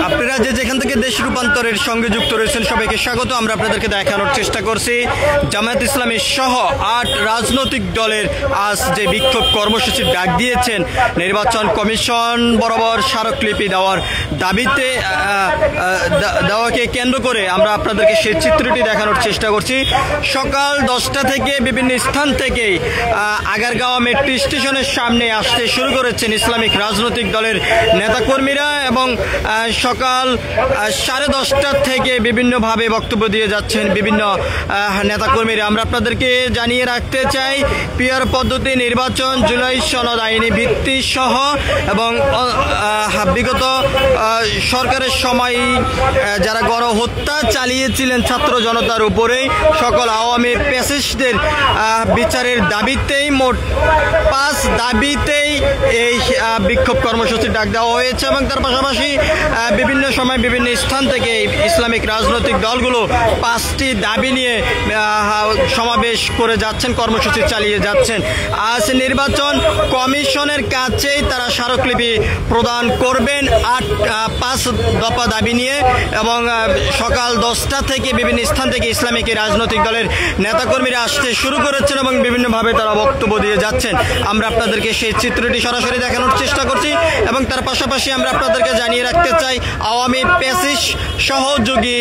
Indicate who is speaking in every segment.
Speaker 1: আপনারা যেখান থেকে দেশ রূপান্তরের সঙ্গে যুক্ত রয়েছেন সবাইকে স্বাগত। আমরা আপনাদেরকে দেখানোর চেষ্টা করছি জামায়াত ইসলামী সহ 8 রাজনৈতিক দলের আজ যে বিক্ষোভ কর্মসূচির ডাক দিয়েছেন নির্বাচন কমিশন বরাবর স্মারকলিপি দেওয়ার দাবিতে দেওয়াকে কেন্দ্র করে আমরা আপনাদেরকে সেই চিত্রটি দেখানোর চেষ্টা করছি। সকাল 10টা থেকে বিভিন্ন স্থান থেকে আগারগাঁও মেট্রো স্টেশনের সামনে আসতে শুরু করেছেন ইসলামিক রাজনৈতিক দলের নেতাকর্মীরা এবং সকাল 10:30 থেকে বিভিন্নভাবে বক্তব্য দিয়ে যাচ্ছেন বিভিন্ন নেতাকর্মীরা। আমরা আপনাদেরকে জানিয়ে রাখতে চাই পিয়ার পদ্ধতি নির্বাচন, জুলাই সনদ আইনি ভিত্তি সহ এবং বিগত সরকারের সময় যারা গণহত্যা চালিয়েছিলেন ছাত্র জনতার উপরে সকল আওয়ামী ফ্যাসিস্টদের বিচারের দাবিতেই মোট 5 দাবিতেই এই বিক্ষোভ কর্মসূচির ডাক দেওয়া হয়েছে এবং তার পাশাপাশি বিভিন্ন সময় বিভিন্ন স্থান থেকে ইসলামিক রাজনৈতিক দলগুলো 5টি দাবি নিয়ে সমাবেশ করে যাচ্ছেন, কর্মসূচি চালিয়ে যাচ্ছেন। আজ নির্বাচন কমিশনের কাছেই তারা স্মারকলিপি প্রদান করবেন 5 দফা দাবি নিয়ে এবং সকাল 10টা থেকে বিভিন্ন স্থান থেকে ইসলামিক রাজনৈতিক দলের নেতাকর্মীরা আসতে শুরু করেছেন এবং বিভিন্নভাবে তারা বক্তব্য দিয়ে যাচ্ছেন। আমরা আপনাদেরকে সেই চিত্রটি সরাসরি দেখানোর চেষ্টা করছি এবং তার পাশাপাশি আমরা আপনাদেরকে জানিয়ে রাখতে চাই আওয়ামী ফ্যাসিস্ট সহযোগী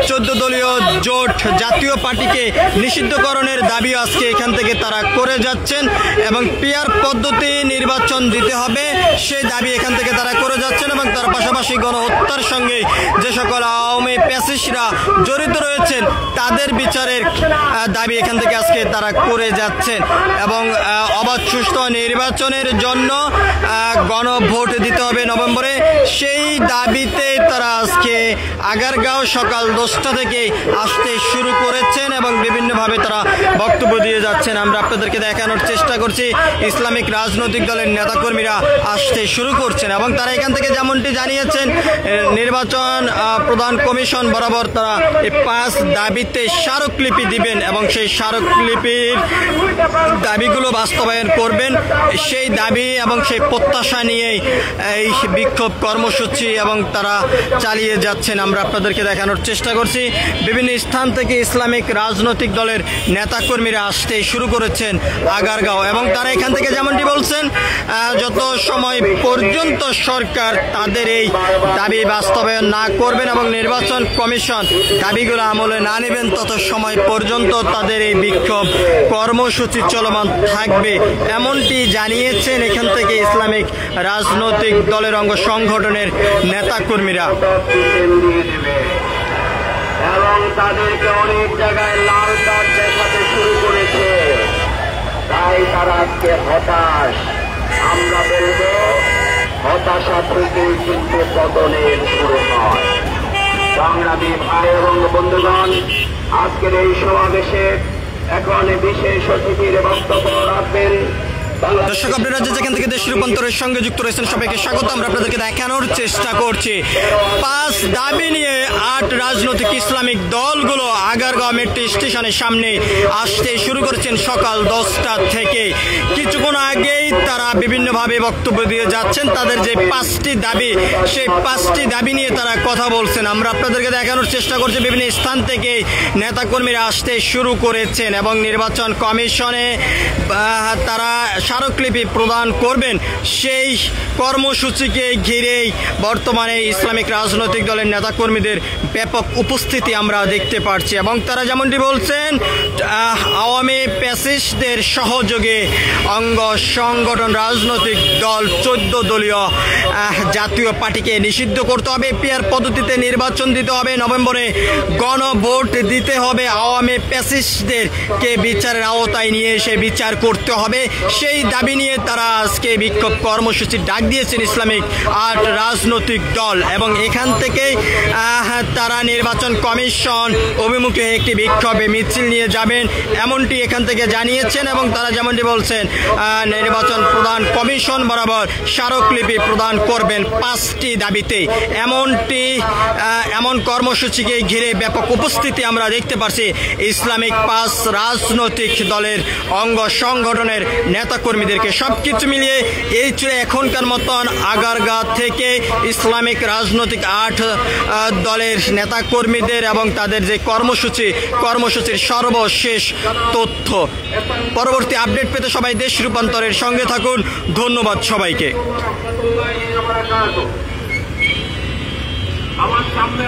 Speaker 1: 14 দলীয় জোট জাতীয় পার্টিকে নিষিদ্ধকরণের দাবি আজকে এখান থেকে তারা করে যাচ্ছেন এবং পিয়ার পদ্ধতি নির্বাচন দিতে হবে সেই দাবি এখান থেকে তারা করে যাচ্ছেন এবং তার পাশাপাশি গণহত্যার সঙ্গে যে সকল আওয়ামী ফ্যাসিস্টরা জড়িত রয়েছেন তাদের বিচারের দাবি এখান থেকে আজকে তারা করে যাচ্ছেন এবং অবাধ সুষ্ঠু নির্বাচনের জন্য গণভোট দিতে হবে নভেম্বরে, সেই দাবিতে তারা আজকে আগারগাঁও সকাল 10টা থেকে আসতে শুরু করেছেন এবং বিভিন্নভাবে তারা বক্তব্য দিয়ে যাচ্ছেন। আমরা আপনাদেরকে দেখানোর চেষ্টা করছি ইসলামিক রাজনৈতিক দলের নেতাকর্মীরা আসতে শুরু করছেন এবং তারা এখান থেকে যেমনটি জানিয়েছেন নির্বাচন প্রধান কমিশন বরাবর তারা এই 5 দাবিতে স্মারকলিপি দিবেন এবং সেই স্মারকলিপির দাবিগুলো বাস্তবায়ন করবেন, সেই দাবি এবং সেই প্রত্যাশা নিয়েই এই বিক্ষোভ কর্মসূচি এবং তারা চালিয়ে যাচ্ছেন। আমরা আপনাদেরকে দেখানোর চেষ্টা করছি বিভিন্ন স্থান থেকে ইসলামিক রাজনৈতিক দলের নেতাকর্মীরা আসতে শুরু করেছেন আগারগাঁও এবং তারা এখান থেকে যেমনটি বলছেন যত সময় পর্যন্ত সরকার তাদের এই দাবি বাস্তবায়ন না করবেন এবং নির্বাচন কমিশন দাবিগুলো আমলে না নেবেন তত সময় পর্যন্ত তাদের এই বিক্ষোভ কর্মসূচি চলমান থাকবে, এমনটি জানিয়েছেন এখান থেকে ইসলামিক রাজনৈতিক দলের অঙ্গ সংগঠনের নেতাকর্মীরা।
Speaker 2: এবং তাদেরকে অনেক জায়গায় লাল কার্ড দেখাতে শুরু করেছে, তাই তারা আজকে হতাশ। আমরা বলব হতাশা থেকেই কিন্তু পতনের শুরু হয়। সংগ্রামী ভাই এবং বন্ধুগণ, আজকের এই সমাবেশে এখন বিশেষ অতিথির বক্তব্য রাখবেন
Speaker 1: দর্শক আপনারা যেখান থেকে দেশ রূপান্তরের সঙ্গে যুক্ত রয়েছেন সবাইকে স্বাগত। আমরা আপনাদেরকে দেখানোর চেষ্টা করছি 5 দাবি নিয়ে 8 রাজনৈতিক ইসলামিক দলগুলো আগারগাঁও মেট্রো স্টেশনের সামনে আসতে শুরু করেছেন সকাল 10টা থেকে। কিছুক্ষণ আগেই তারা বিভিন্নভাবে বক্তব্য দিয়ে যাচ্ছেন তাদের যে 5টি দাবি সেই 5টি দাবি নিয়ে তারা কথা বলছেন। আমরা আপনাদেরকে দেখানোর চেষ্টা করছি বিভিন্ন স্থান থেকে নেতাকর্মীরা আসতে শুরু করেছেন এবং নির্বাচন কমিশনে তারা স্মারকলিপি প্রদান করবেন সেই কর্মসূচিকে ঘিরেই বর্তমানে ইসলামিক রাজনৈতিক দলের নেতাকর্মীদের ব্যাপক উপস্থিতি আমরা দেখতে পাচ্ছি এবং তারা যেমনটি বলছেন আওয়ামী ফ্যাসিস্টদের সহযোগে অঙ্গ সংগঠন রাজনৈতিক দল 14 দলীয় জাতীয় পার্টিকে নিষিদ্ধ করতে হবে, পিয়ার পদ্ধতিতে নির্বাচন দিতে হবে, নভেম্বরে গণভোট দিতে হবে, আওয়ামী ফ্যাসিস্টদেরকে বিচারের আওতায় নিয়ে এসে বিচার করতে হবে, সেই দাবি নিয়ে তারা আজকে বিক্ষোভ কর্মসূচির ডাক দিয়েছেন ইসলামিক 8 রাজনৈতিক দল এবং এখান থেকে তারা নির্বাচন কমিশন অভিমুখে একটি বিক্ষোভে মিছিল নিয়ে যাবেন এমনটি এখান থেকে জানিয়েছেন এবং তারা যেমনটি বলছেন নির্বাচন প্রধান কমিশন বরাবর স্মারকলিপি প্রদান করবেন 5টি দাবিতে। এমন কর্মসূচিকে ঘিরে ব্যাপক উপস্থিতি আমরা দেখতে পাচ্ছি ইসলামিক 5 রাজনৈতিক দলের অঙ্গ সংগঠনের নেতাকর্মীদেরকে। সবকিছু মিলিয়ে এই ছিল এখনকার মতন আগারগাঁ থেকে ইসলামিক রাজনৈতিক 8 দলের নেতাকর্মীদের এবং তাদের যে কর্মসূচির সর্বশেষ তথ্য। পরবর্তী আপডেট পেতে সবাই দেশ রূপান্তরের সঙ্গে থাকুন। ধন্যবাদ সবাইকে।
Speaker 2: আমার সামনে